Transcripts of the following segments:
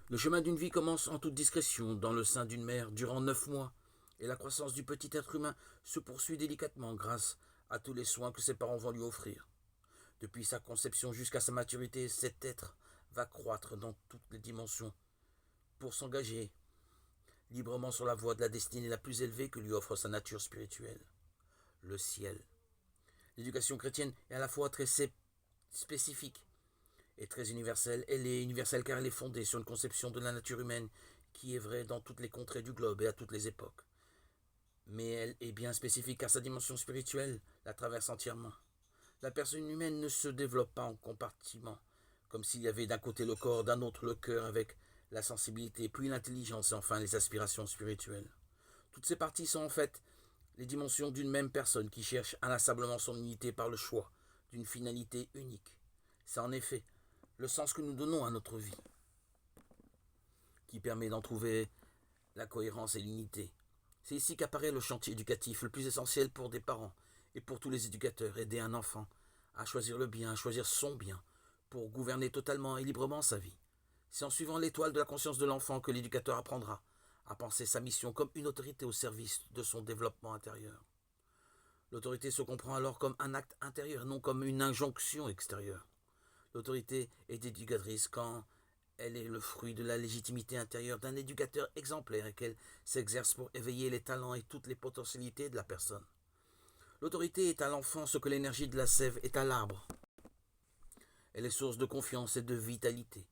Le chemin d'une vie commence en toute discrétion dans le sein d'une mère durant 9 mois, et la croissance du petit être humain se poursuit délicatement grâce à tous les soins que ses parents vont lui offrir. Depuis sa conception jusqu'à sa maturité, cet être va croître dans toutes les dimensions pour s'engager librement sur la voie de la destinée la plus élevée que lui offre sa nature spirituelle, le ciel. L'éducation chrétienne est à la fois très spécifique et très universelle. Elle est universelle car elle est fondée sur une conception de la nature humaine qui est vraie dans toutes les contrées du globe et à toutes les époques. Mais elle est bien spécifique car sa dimension spirituelle la traverse entièrement. La personne humaine ne se développe pas en compartiments, comme s'il y avait d'un côté le corps, d'un autre le cœur avec la sensibilité, puis l'intelligence et enfin les aspirations spirituelles. Toutes ces parties sont en fait les dimensions d'une même personne qui cherche inlassablement son unité par le choix d'une finalité unique. C'est en effet le sens que nous donnons à notre vie qui permet d'en trouver la cohérence et l'unité. C'est ici qu'apparaît le chantier éducatif le plus essentiel pour des parents et pour tous les éducateurs, aider un enfant à choisir le bien, à choisir son bien, pour gouverner totalement et librement sa vie. C'est en suivant l'étoile de la conscience de l'enfant que l'éducateur apprendra à penser sa mission comme une autorité au service de son développement intérieur. L'autorité se comprend alors comme un acte intérieur, non comme une injonction extérieure. L'autorité est éducatrice quand elle est le fruit de la légitimité intérieure d'un éducateur exemplaire et qu'elle s'exerce pour éveiller les talents et toutes les potentialités de la personne. L'autorité est à l'enfant ce que l'énergie de la sève est à l'arbre. Elle est source de confiance et de vitalité.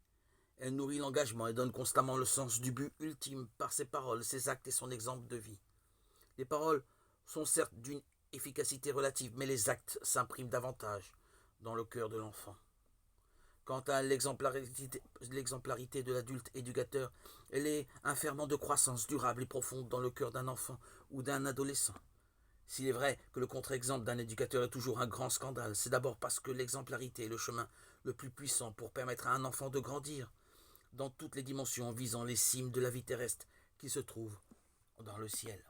Elle nourrit l'engagement et donne constamment le sens du but ultime par ses paroles, ses actes et son exemple de vie. Les paroles sont certes d'une efficacité relative, mais les actes s'impriment davantage dans le cœur de l'enfant. Quant à l'exemplarité de l'adulte éducateur, elle est un ferment de croissance durable et profonde dans le cœur d'un enfant ou d'un adolescent. S'il est vrai que le contre-exemple d'un éducateur est toujours un grand scandale, c'est d'abord parce que l'exemplarité est le chemin le plus puissant pour permettre à un enfant de grandir dans toutes les dimensions en visant les cimes de la vie terrestre qui se trouvent dans le ciel.